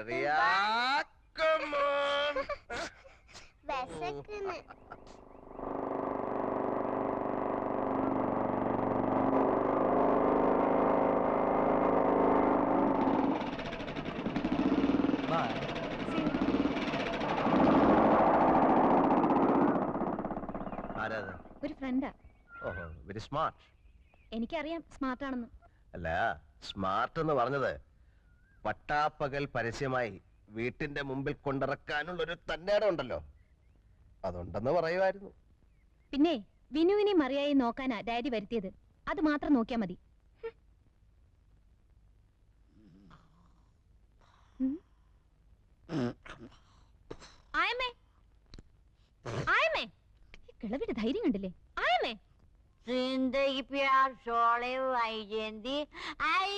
Maria, come on. വിശക്കുന്നു. ഒരു ഫ്രണ്ടാ. ഓഹോ, വെരി സ്മാർട്ട്. എനിക്കറിയാം സ്മാർട്ട് ആണെന്ന്. അല്ല, സ്മാർട്ട് എന്ന് പറഞ്ഞത് പട്ടാപ്പകൽ പരസ്യമായി വീട്ടിന്റെ മുമ്പിൽ കൊണ്ടിറക്കാനുള്ളൊരു തന്നേടം ഉണ്ടല്ലോ, അതുണ്ടെന്ന് പറയുമായിരുന്നു. പിന്നെ വിനുവിനെ മറിയായി നോക്കാനാ ഡാഡി വരുത്തിയത്. അത് മാത്രം നോക്കിയാ മതി. ആയമേ, ആയമേ, കിളവിന്റെ ധൈര്യം കണ്ടില്ലേ? ആയമേ, जिंदगी प्यार शोले आई जेंदी आई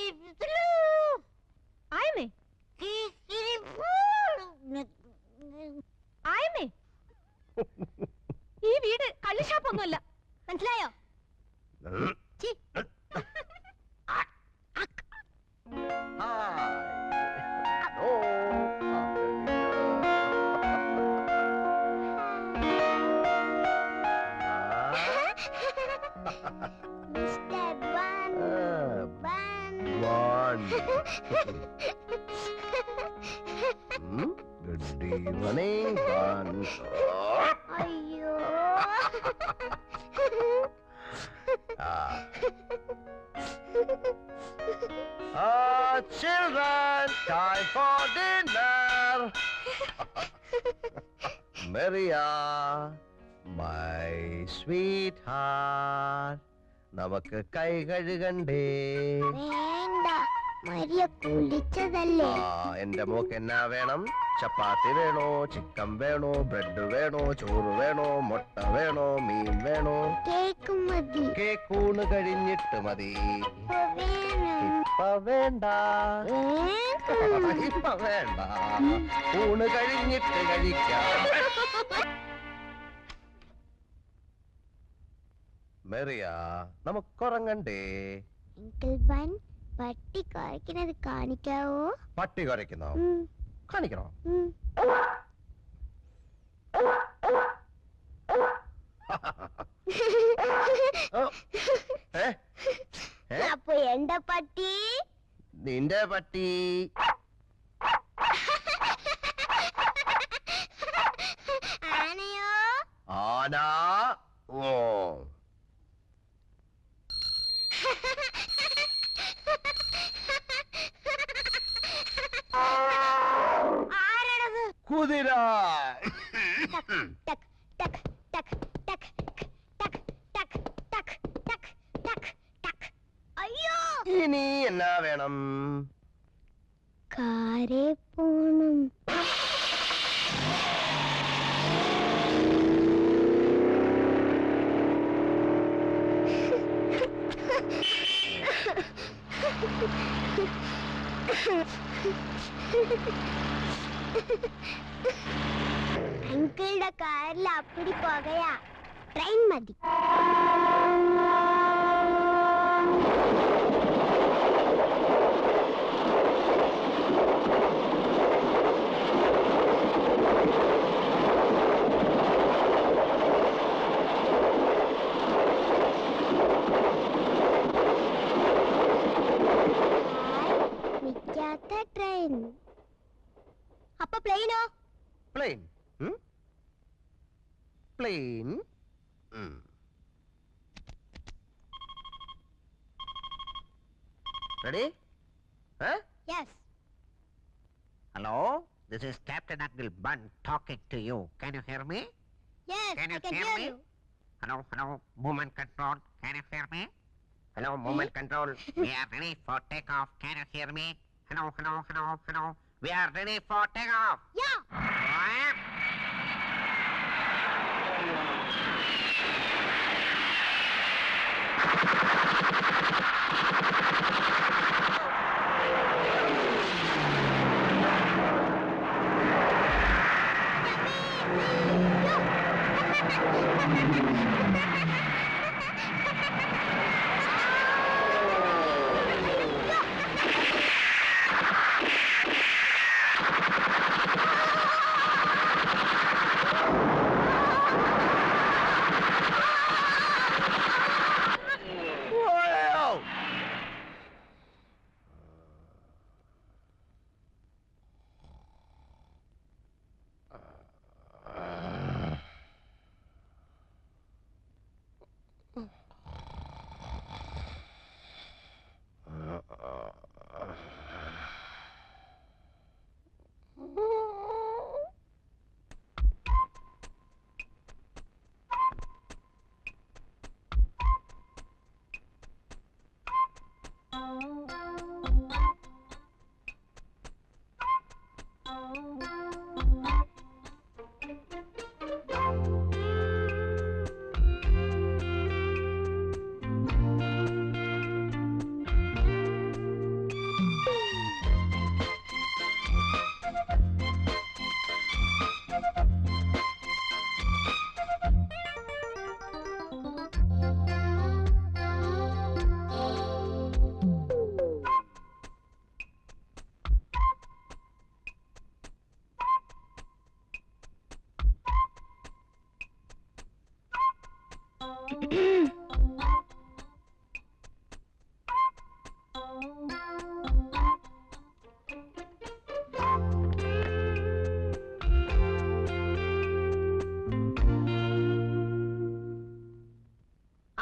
ആയമേ, ആയമേ, ഈ വീട് കള്ളുഷാപ്പൊന്നുമല്ല, മനസ്സിലായോ? Good evening, Bun. അയ്യോ. Children, time for dinner. Maria, my sweetheart. നമുക്ക് കൈ കഴുകണ്ടേ? വേണ്ട, മരിയ കുളിച്ചതല്ലേ. എന്റെ മോക്ക് എന്നാ വേണം? ചപ്പാത്തി വേണോ, ചിക്കൻ വേണോ, ബ്രെഡ് വേണോ, ചോറ് വേണോ, മുട്ട വേണോ, മീൻ വേണോ? കേക്ക് മതി. കേക്കൂണ് കഴിഞ്ഞിട്ട് മതി. ഇപ്പ വേണ്ട, ഇപ്പ വേണ്ട, ഊണ് കഴിഞ്ഞിട്ട് കഴിക്കാം. മെറിയ, നമുക്കുറങ്ങണ്ടേ? അങ്കിൾ ബൻ, പട്ടി കുരയ്ക്കുന്നത് കാണിക്കാവോ? പട്ടി കുരയ്ക്കുന്നോ? കാണിക്കണോ? അപ്പൊ എന്റെ പട്ടി? നിന്റെ പട്ടി. ആനയോ? ആന. ഓ, ആരാണത്? കുതിര. ടക് ടക് ടക് ടക് ടക് ടക് ടക് ടക് ടക് ടക്. അയ്യോ, ഇനി എന്നാ വേണം? കാരേ പോണം. അങ്കിളുടെ കാറിൽ അപ്പടി പുകയാ. ട്രെയിൻ മതി. ട്രെയിൻ. അപ്പൊ പ്ലെയിനോ? Plane. Plane. Ready? Huh? Yes. Hello, this is Captain Uncle Bun talking to you. Can you hear me? Yes, Can you I can hear hear me? you. Hello, hello, movement control. Can you hear me? Hello, movement control. We are ready for takeoff. Can you hear me? Hello, hello, hello, hello. We are ready for takeoff. Yeah.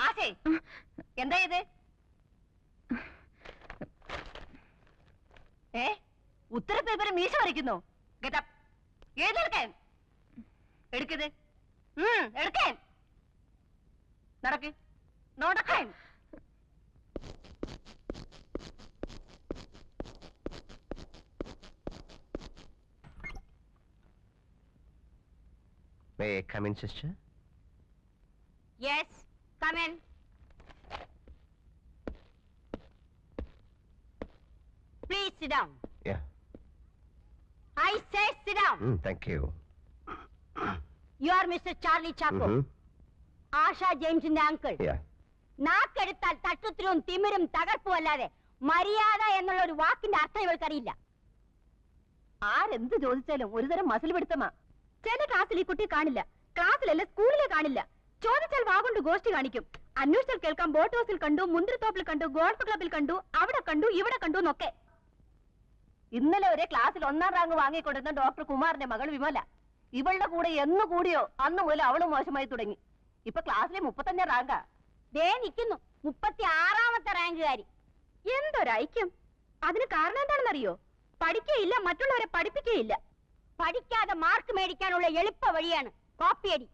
ആശേ എന്താ ഇത്? ഉത്തരപേപ്പർ മീശ വരയ്ക്കുന്നു. ഏതെടുക്കാൻ എടുക്കത് എടുക്കാൻ നടക്ക് നോടക്കാൻ. May I come in, sister? Yes, come in. Please sit down. Yeah. I say sit down. Thank you. You are Mr. Charlie Chaco. Asha James in the uncle. Yeah. നാക്കെടുത്താൽ തട്ടുത്തിരും തിമിരും തകർപ്പും അല്ലാതെ മര്യാദ എന്നുള്ള ഒരു വാക്കിന്റെ അർത്ഥം ഇവൾക്കറിയില്ല. ആരെന്ത് ചോദിച്ചാലും ഒരുതരം മസിൽ പിടുത്തമാ. ചില ക്ലാസ്സിൽ ഈ കുട്ടി കാണില്ല, ക്ലാസ്സിലല്ല സ്കൂളിലെ കാണില്ല. ചോദിച്ചാൽ വാഗൊണ്ട് ഗോഷ്ടി കാണിക്കും. അന്വേഷിച്ചാൽ കേൾക്കാം ബോട്ട് ഹൗസിൽ കണ്ടു, മുന്തിരിത്തോപ്പിൽ കണ്ടു, ഗോൾഫ് ക്ലബിൽ കണ്ടു, അവിടെ കണ്ടു, ഇവിടെ കണ്ടു എന്നൊക്കെ. ഇന്നലെ ഒരേ ക്ലാസ്സിൽ 1ാം റാങ്ക് വാങ്ങിക്കൊണ്ടിരുന്ന ഡോക്ടർ കുമാറിന്റെ മകൾ വിമല. ഇവളുടെ കൂടെ എന്ന് കൂടിയോ അന്ന് മുതൽ അവള് മോശമായി തുടങ്ങി. ഇപ്പൊ ക്ലാസ്സിലെ 35ാം റാങ്കാ. ദേ നിൽക്കുന്നു 36ാമത്തെ റാങ്കുകാരി. എന്തൊരൈക്യം! അതിന് കാരണം എന്താണെന്നറിയോ? പഠിക്കുകയില്ല, മറ്റുള്ളവരെ പഠിപ്പിക്കുകയില്ല. പഠിക്കാതെ മാർക്ക് മേടിക്കാനുള്ള എളുപ്പ വഴിയാണ് കോപ്പിയടി,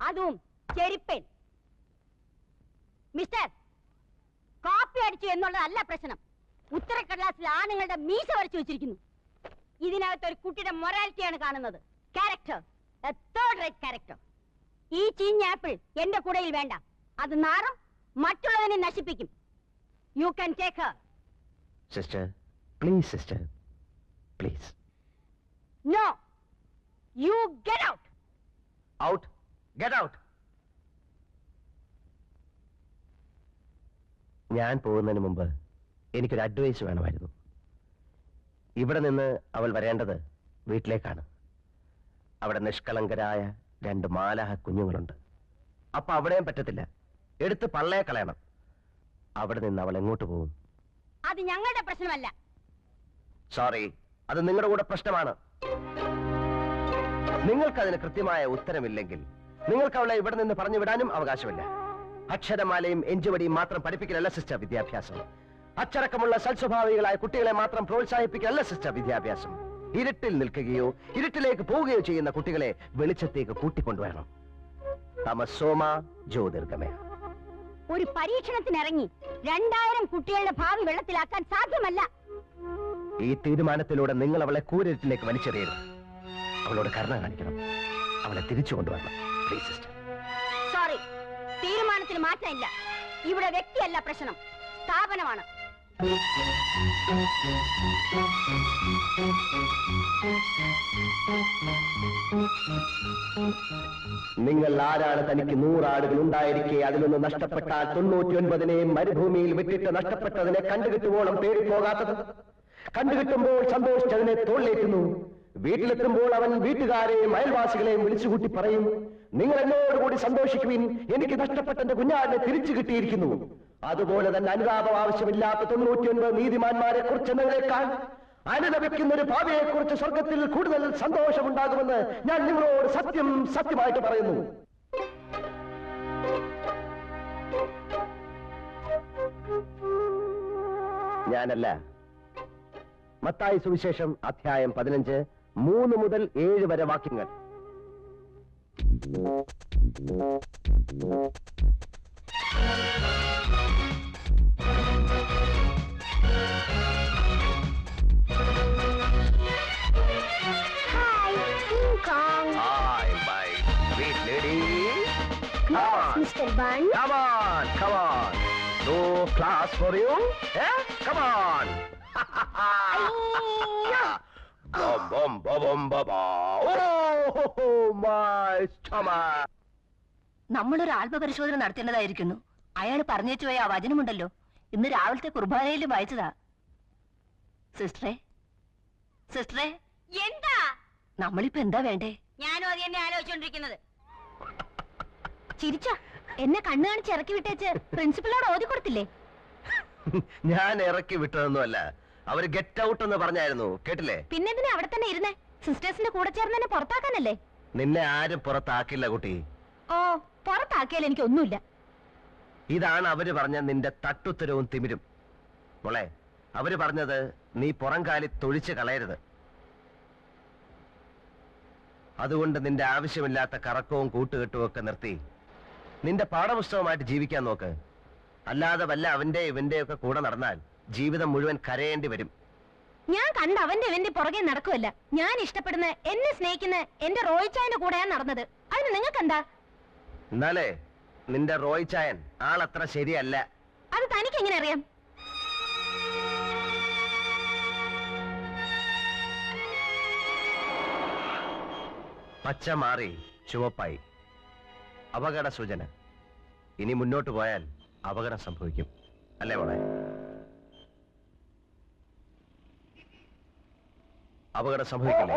അതും ചെരിപ്പേൻ. മിസ്റ്റർ, കോപ്പി അടിച്ചു എന്നുള്ളതല്ല പ്രശ്നം. ഉത്തരക്കടലാസിൽ ആണുങ്ങളുടെ മീശ വരച്ചു വെച്ചിരിക്കുന്നു. ഇതിനകത്ത് ഒരു കുട്ടിയുടെ മൊറാലിറ്റിയാണ് കാണുന്നത്. Character, third rate character. ഈ ചീഞ്ഞ ആപ്പിൾ എന്റെ കൂടയിൽ വേണ്ട. അത് നാറും, മറ്റുള്ളതിനെ നശിപ്പിക്കും. You can take her. Sister, please, sister. Please. No, you get out. Out. Get out. ഞാൻ പോകുന്നതിന് മുമ്പ് എനിക്കൊരു അഡ്വൈസ് വേണമായിരുന്നു. ഇവിടെ നിന്ന് അവൾ വരേണ്ടത് വീട്ടിലേക്കാണ്. അവിടെ നിഷ്കളങ്കരായ 2 മാലാഹ കുഞ്ഞുങ്ങളുണ്ട്. അപ്പൊ അവിടെയും പറ്റത്തില്ല, എടുത്ത് പള്ളയെ കളയണം. അവിടെ നിന്ന് അവൾ എങ്ങോട്ട് പോകും? അത് ഞങ്ങളുടെ പ്രശ്നമല്ല. സോറി, അത് നിങ്ങളുടെ കൂടെ പ്രശ്നമാണ്. നിങ്ങൾക്കതിന് കൃത്യമായ ഉത്തരമില്ലെങ്കിൽ നിങ്ങൾക്ക് അവളെ ഇവിടെ നിന്ന് പറഞ്ഞു വിടാനും അവകാശമില്ല. അക്ഷരമാലയും എഞ്ചുവടിയും മാത്രം പഠിപ്പിക്കലല്ല സിസ്റ്റർ വിദ്യാഭ്യാസം. അച്ചടക്കമുള്ള സൽസ്വഭാവികളായ കുട്ടികളെ മാത്രം പ്രോത്സാഹിപ്പിക്കലല്ല സിസ്റ്റർ വിദ്യാഭ്യാസം. ഇരുട്ടിൽ നിൽക്കുകയോ ഇരുട്ടിലേക്ക് പോവുകയോ ചെയ്യുന്ന കുട്ടികളെ വെളിച്ചത്തേക്ക് കൂട്ടിക്കൊണ്ടുവരണം. തമസോമ ജ്യോതിർഗമയ. ഒരു പരീക്ഷണത്തിനിറങ്ങി 2000 കുട്ടികളുടെ ഭാവി വെള്ളത്തിലാക്കാൻ സാധ്യമല്ല. ഈ തീരുമാനത്തിലൂടെ നിങ്ങൾ അവളെ കൂരിട്ടിലേക്ക് വലിച്ചെറിയരുത്. അവളോട് കരുണ കാണിക്കണം. അവളെ തിരിച്ചു കൊണ്ടുവരണം. Please sister. സോറി, തീരുമാനത്തിന് മാറ്റമില്ല. ഇവിടെ വ്യക്തിയല്ല പ്രശ്നം, സ്ഥാപനമാണ്. നിങ്ങൾ ആരാണ്? തനിക്ക് 100 ആടുകൾ ഉണ്ടായിരിക്കെ അതിലൊന്ന് നഷ്ടപ്പെട്ടാൽ 99 മരുഭൂമിയിൽ വിട്ടിട്ട് നഷ്ടപ്പെട്ടതിനെ കണ്ടുകിട്ടുവോളം തേടിപ്പോകാത്തത്. കണ്ടുകിട്ടുമ്പോൾ സന്തോഷിച്ചതിനെ തോളിലേറ്റുന്നു. വീട്ടിലെത്തുമ്പോൾ അവൻ വീട്ടുകാരെയും അയൽവാസികളെയും വിളിച്ചുകൂട്ടി പറയും, നിങ്ങൾ എന്നോടുകൂടി സന്തോഷിക്കുവിൻ, എനിക്ക് നഷ്ടപ്പെട്ട എന്റെ കുഞ്ഞാടിനെ തിരിച്ചു കിട്ടിയിരിക്കുന്നു. അതുപോലെ തന്നെ അനുതാപം ആവശ്യമില്ലാത്ത 99 നീതിമാന്മാരെ കുറിച്ചെന്നതിനേക്കാൾ അനുലപിക്കുന്ന ഒരു ഭാവിയെ കുറിച്ച് സ്വർഗത്തിൽ കൂടുതൽ സന്തോഷമുണ്ടാകുമെന്ന് ഞാൻ നിങ്ങളോട് സത്യമായിട്ട് പറയുന്നു. ഞാനല്ല. മത്തായി സുവിശേഷം അധ്യായം 15 3 മുതൽ 7 വരെ വാക്യങ്ങൾ. Hi, my sweet lady. Come on. Mr. Bun. Come on, come on. No class for you? Eh? Come on. Bum, bum, bum, bum, bum, bum. Oh, my stomach. നമ്മളൊരു ആത്മപരിശോധന നടത്തേണ്ടതായിരിക്കുന്നു. അയാൾ പറഞ്ഞേച്ചു പോയ ആ വചനമുണ്ടല്ലോ, ഇന്ന് രാവിലത്തെ കുർബാനയിൽ വായിച്ചതാ. സിസ്റ്ററെ, സിസ്റ്ററെ, എന്താ? നമ്മളിപ്പോ എന്താ വേണ്ടേ? ഞാനും അത് തന്നെ ആലോചിച്ചോണ്ടിരിക്കുന്നത്. ചിരിച്ച എന്നെ കണ്ണു കാണിച്ച് ഇറക്കി വിട്ടേച്ച് പ്രിൻസിപ്പളിനോട് ഓതി കൊടുത്തില്ലേ? ഞാൻ ഇറക്കി വിട്ടതൊന്നുമല്ല, അവര് ഗെറ്റ് ഔട്ട് എന്ന് പറഞ്ഞായിരുന്നു, കേട്ടില്ലേ? പിന്നെന്തിനാ അവിടെ തന്നെ ഇരുന്നേ? സിസ്റ്റേഴ്സിന്റെ കൂടെ ചേർന്ന് എന്നെ പുറത്താക്കാനല്ലേ? നിന്നെ ആരും പുറത്താക്കില്ല കുട്ടി. ഓ, പുറത്താക്കിയാൽ എനിക്കൊന്നുമില്ല. ഇതാണ് അവര് പറഞ്ഞ നിന്റെ തട്ടുത്തരവും തിമിരും. മോളെ, അവര് പറഞ്ഞത് നീ പുറംകാലി തൊഴിച്ച് കളയരുത്. അതുകൊണ്ട് നിന്റെ ആവശ്യമില്ലാത്ത കറക്കവും കൂട്ടുകെട്ടും ഒക്കെ നിർത്തി നിന്റെ പാഠപുസ്തകമായിട്ട് ജീവിക്കാൻ നോക്ക്. അല്ലാതെ വല്ല അവന്റെ ഇവന്റെ ഒക്കെ കൂടെ നടന്നാൽ ജീവിതം മുഴുവൻ കരയേണ്ടി വരും. ഞാൻ കണ്ട അവന്റെ ഇവന്റെ പുറകെ നടക്കുമല്ല. ഞാൻ ഇഷ്ടപ്പെടുന്ന, എന്നെ സ്നേഹിക്കുന്ന എന്റെ റോയിച്ചായന്റെ കൂടെയാണ് നടന്നത്. അതിന് നിങ്ങൾക്കെന്താ? എന്നാലേ നിന്റെ റോയ് ചായൻ ആളത്ര ശരിയല്ല. അത് തനിക്ക് എങ്ങനെ അറിയാം? പച്ച മാറി ചുവപ്പായി. അപകട സൂചന. ഇനി മുന്നോട്ട് പോയാൽ അപകടം സംഭവിക്കും, അല്ലേ മോളെ? അപകടം സംഭവിക്കില്ലേ?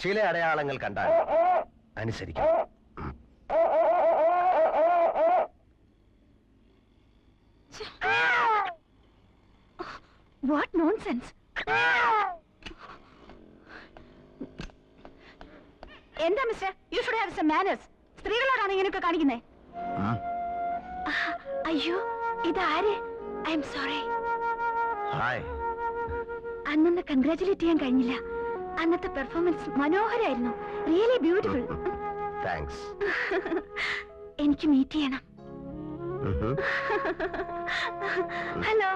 ചില അടയാളങ്ങൾ കണ്ടാൽ അനുസരിക്കണം. What nonsense! എന്താ mister, you should have some manners. സ്ത്രീകളോടാണ് ഇങ്ങനെയൊക്കെ കാണിക്കുന്നേ. അയ്യോ, ഇതാര്? I'm sorry. ഹായ്. അന്നൊന്ന് കൺഗ്രാറ്റുലേറ്റ് ചെയ്യാൻ കഴിഞ്ഞില്ല. അന്നത്തെ പെർഫോമൻസ് മനോഹരായിരുന്നു. Really beautiful. താങ്ക്സ്. എനിക്ക് മീറ്റ് ചെയ്യണം. ഹലോ.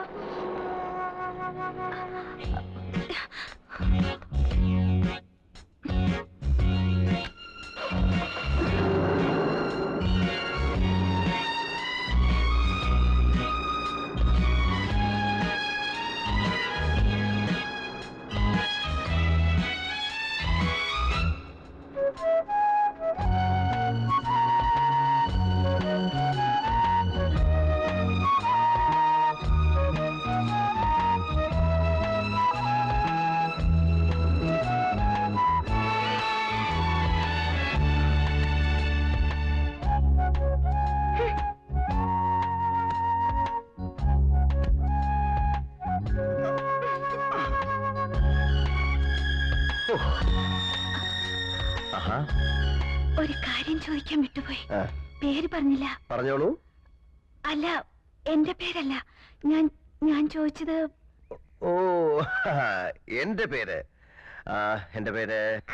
ഒരു കാര്യം ചോദിക്കാൻ വിട്ടുപോയി. പേര് പറഞ്ഞില്ല. പറഞ്ഞോളൂ. അല്ല, എന്റെ പേരല്ല. ഞാൻ ചോദിച്ചത്. ഓ, എന്റെ പേര്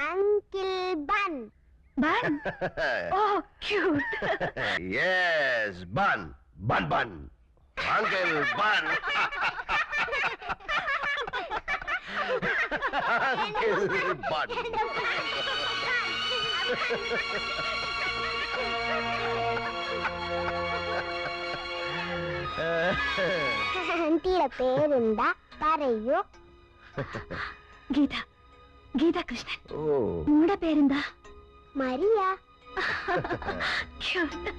uncle bun. Bun? Oh, cute. Yes, bun bun bun. Uncle bun. Uncle bun. ആന്റിയുടെ പേരെന്താ പറയൂ? ഗീത. ഗീത കൃഷ്ണൻ. ഓ, നിങ്ങളുടെ പേരെന്താ? മരിയ. ക്യൂട്ട്.